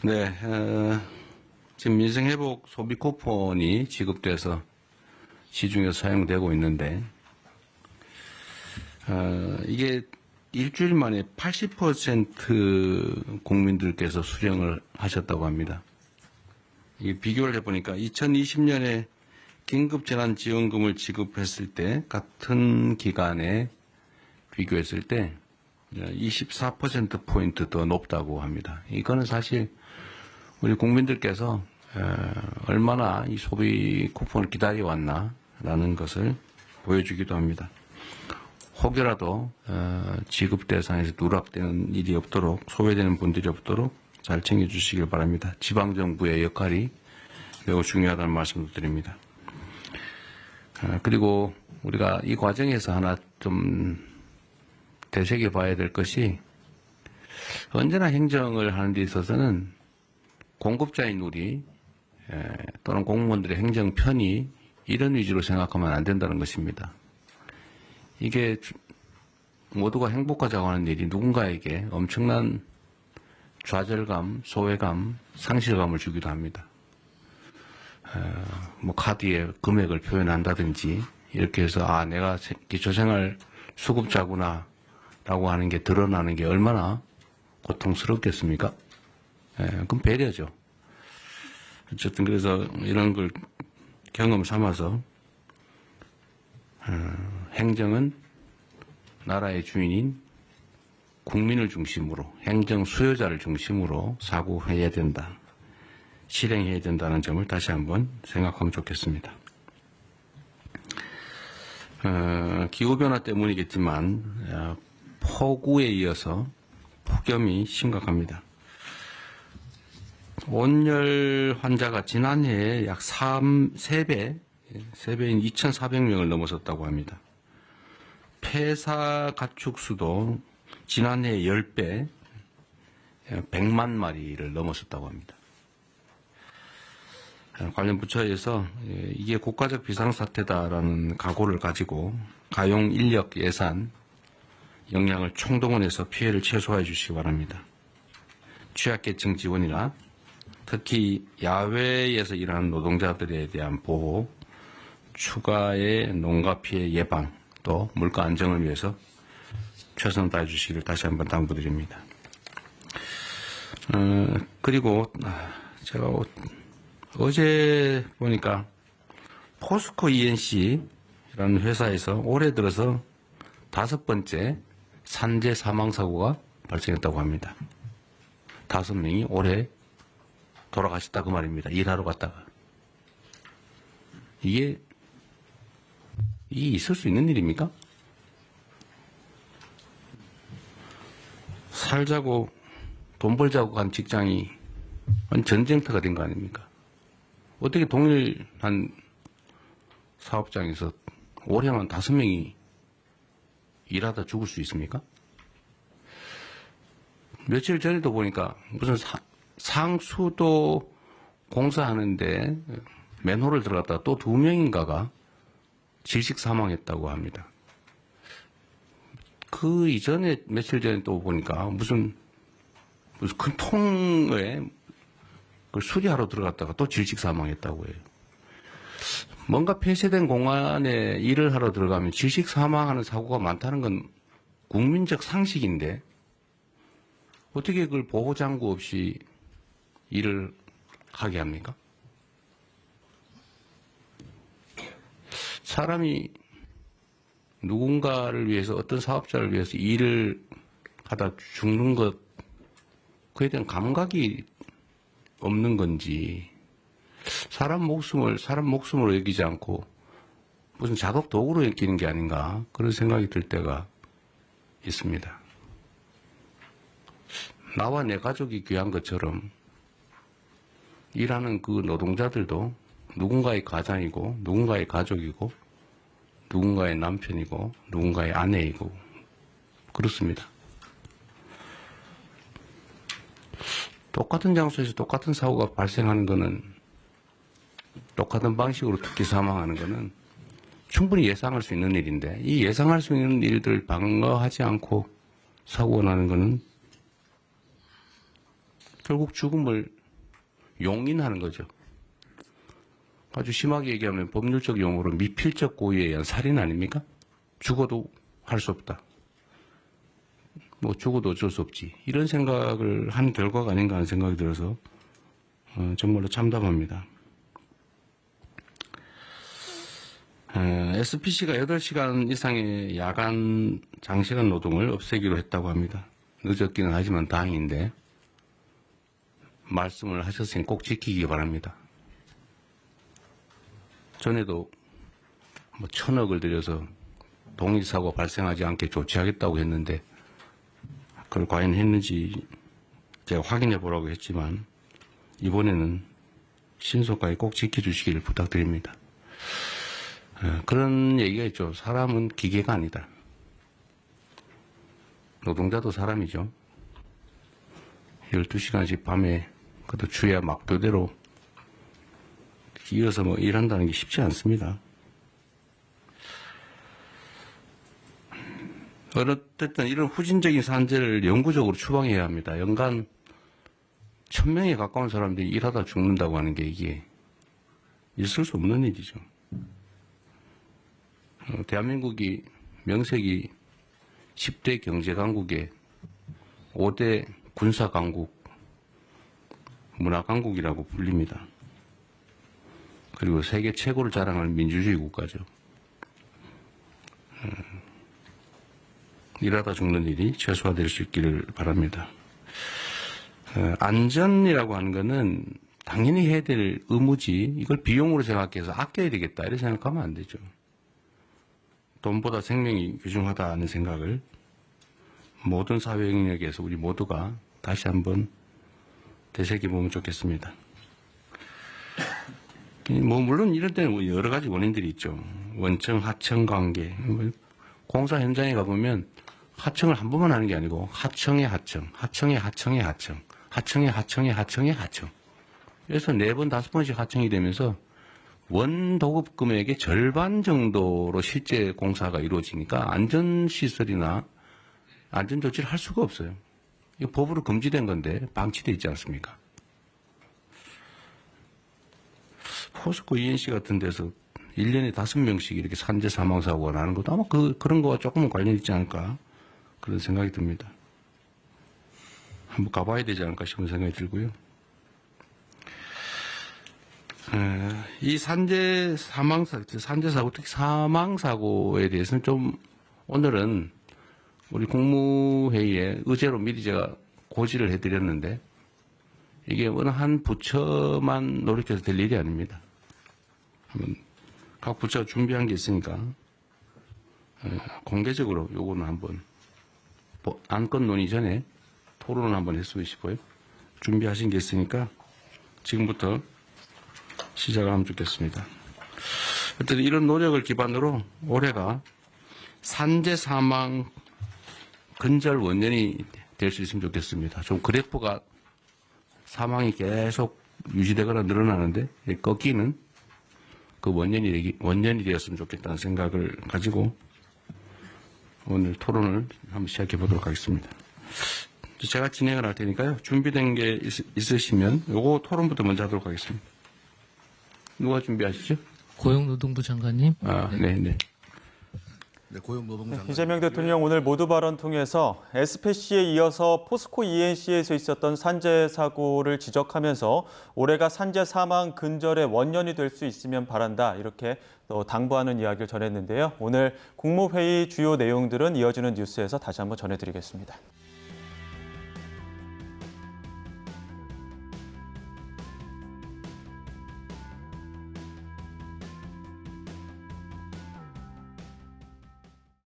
네, 지금 민생회복 소비 쿠폰이 지급돼서 시중에서 사용되고 있는데, 이게 일주일 만에 80% 국민들께서 수령을 하셨다고 합니다. 이게 비교를 해보니까 2020년에 긴급재난지원금을 지급했을 때 같은 기간에 비교했을 때 24%포인트 더 높다고 합니다. 이거는 사실 우리 국민들께서 얼마나 이 소비 쿠폰을 기다려왔나라는 것을 보여주기도 합니다. 혹여라도 지급 대상에서 누락되는 일이 없도록, 소외되는 분들이 없도록 잘 챙겨주시길 바랍니다. 지방정부의 역할이 매우 중요하다는 말씀도 드립니다. 그리고 우리가 이 과정에서 하나 좀 되새겨봐야 될 것이, 언제나 행정을 하는 데 있어서는 공급자인 우리 또는 공무원들의 행정 편의, 이런 위주로 생각하면 안 된다는 것입니다. 이게 모두가 행복하자고 하는 일이 누군가에게 엄청난 좌절감, 소외감, 상실감을 주기도 합니다. 뭐 카드에 금액을 표현한다든지 이렇게 해서 내가 기초생활 수급자구나 라고 하는 게 드러나는 게 얼마나 고통스럽겠습니까? 그럼 배려죠. 어쨌든 그래서 이런 걸 경험 삼아서 행정은 나라의 주인인 국민을 중심으로, 행정 수요자를 중심으로 사고해야 된다, 실행해야 된다는 점을 다시 한번 생각하면 좋겠습니다. 기후변화 때문이겠지만 폭우에 이어서 폭염이 심각합니다. 온열 환자가 지난해에 약 3배인 2,400명을 넘어섰다고 합니다. 폐사 가축수도 지난해 10배, 100만 마리를 넘어섰다고 합니다. 관련 부처에서 이게 국가적 비상사태다라는 각오를 가지고 가용 인력 예산, 역량을 총동원해서 피해를 최소화해 주시기 바랍니다. 취약계층 지원이나 특히 야외에서 일하는 노동자들에 대한 보호, 추가의 농가 피해 예방, 또 물가 안정을 위해서 최선을 다해 주시기를 다시 한번 당부드립니다. 그리고 제가 어제 보니까 포스코 ENC라는 회사에서 올해 들어서 5번째 산재 사망사고가 발생했다고 합니다. 5명이 올해 돌아가셨다 그 말입니다. 일하러 갔다가. 이게 있을 수 있는 일입니까? 살자고 돈 벌자고 간 직장이 전쟁터가 된 거 아닙니까? 어떻게 동일한 사업장에서 올해만 5명이 일하다 죽을 수 있습니까? 며칠 전에도 보니까 무슨 상수도 공사하는데 맨홀을 들어갔다가 또 2명인가가 질식 사망했다고 합니다. 그 이전에 며칠 전에 또 보니까 무슨 큰 통에 그걸 수리하러 들어갔다가 또 질식 사망했다고 해요. 뭔가 폐쇄된 공간에 일을 하러 들어가면 질식 사망하는 사고가 많다는 건 국민적 상식인데, 어떻게 그걸 보호장구 없이 일을 하게 합니까? 사람이 누군가를 위해서, 어떤 사업자를 위해서 일을 하다 죽는 것, 그에 대한 감각이 없는 건지, 사람 목숨으로 여기지 않고 무슨 작업 도구로 여기는 게 아닌가, 그런 생각이 들 때가 있습니다. 나와 내 가족이 귀한 것처럼 일하는 그 노동자들도 누군가의 가장이고, 누군가의 가족이고, 누군가의 남편이고, 누군가의 아내이고, 그렇습니다. 똑같은 장소에서 똑같은 사고가 발생하는 것은, 똑같은 방식으로 특히 사망하는 것은 충분히 예상할 수 있는 일인데, 이 예상할 수 있는 일들을 방어하지 않고 사고가 나는 것은 결국 죽음을 용인하는 거죠. 아주 심하게 얘기하면 법률적 용어로 미필적 고의에 의한 살인 아닙니까? 죽어도 할 수 없다. 뭐 죽어도 어쩔 수 없지. 이런 생각을 한 결과가 아닌가 하는 생각이 들어서 정말로 참담합니다. SPC가 8시간 이상의 야간 장시간 노동을 없애기로 했다고 합니다. 늦었기는 하지만 다행인데 말씀을 하셨으니 꼭 지키기 바랍니다. 전에도 뭐 1,000억을 들여서 동일사고 발생하지 않게 조치하겠다고 했는데 그걸 과연 했는지 제가 확인해 보라고 했지만 이번에는 신속하게 꼭 지켜주시기를 부탁드립니다. 그런 얘기가 있죠. 사람은 기계가 아니다. 노동자도 사람이죠. 12시간씩 밤에 그것도 주야 막교대로 이어서 뭐 일한다는 게 쉽지 않습니다. 어쨌든 이런 후진적인 산재를 영구적으로 추방해야 합니다. 연간 1,000명에 가까운 사람들이 일하다 죽는다고 하는 게 이게 있을 수 없는 일이죠. 대한민국이 명색이 10대 경제강국에 5대 군사강국, 문화강국이라고 불립니다. 그리고 세계 최고를 자랑하는 민주주의 국가죠. 일하다 죽는 일이 최소화될 수 있기를 바랍니다. 안전이라고 하는 것은 당연히 해야 될 의무지 이걸 비용으로 생각해서 아껴야 되겠다 이렇게 생각하면 안 되죠. 돈보다 생명이 귀중하다는 생각을 모든 사회 영역에서 우리 모두가 다시 한번 되새겨보면 좋겠습니다. 뭐 물론 이럴 때는 여러 가지 원인들이 있죠. 원청, 하청 관계. 공사 현장에 가보면 하청을 한 번만 하는 게 아니고 하청의 하청, 하청의 하청의 하청, 하청의 하청의 하청의 하청. 그래서 4번, 5번씩 하청이 되면서 원 도급 금액의 절반 정도로 실제 공사가 이루어지니까 안전시설이나 안전조치를 할 수가 없어요. 이거 법으로 금지된 건데 방치되어 있지 않습니까? 포스코 ENC 같은 데서 1년에 5명씩 이렇게 산재 사망사고가 나는 것도 아마 그런 거와 조금은 관련이 있지 않을까 그런 생각이 듭니다. 한번 가봐야 되지 않을까 싶은 생각이 들고요. 이 산재 사고, 특히 사망사고에 대해서는 좀 오늘은 우리 국무회의에 의제로 미리 제가 고지를 해드렸는데 이게 어느 한 부처만 노력해서 될 일이 아닙니다. 각 부처가 준비한 게 있으니까 공개적으로 요거는 한번 안건 논의 전에 토론을 한번 했으면 싶어요. 준비하신 게 있으니까 지금부터 시작을 하면 좋겠습니다. 어쨌든 이런 노력을 기반으로 올해가 산재 사망 근절 원년이 될 수 있으면 좋겠습니다. 좀 그래프가 사망이 계속 유지되거나 늘어나는데 꺾이는 그 원년이 되었으면 좋겠다는 생각을 가지고 오늘 토론을 한번 시작해 보도록 하겠습니다. 제가 진행을 할 테니까요. 준비된 게 있으시면 요거 토론부터 먼저 하도록 하겠습니다. 누가 준비하시죠? 고용노동부 장관님. 네. 네, 고용노동부 장관. 이재명 대통령 오늘 모두 발언 통해서 SPC에 이어서 포스코 ENC에서 있었던 산재 사고를 지적하면서 올해가 산재 사망 근절의 원년이 될 수 있으면 바란다 이렇게 또 당부하는 이야기를 전했는데요. 오늘 국무회의 주요 내용들은 이어지는 뉴스에서 다시 한번 전해드리겠습니다.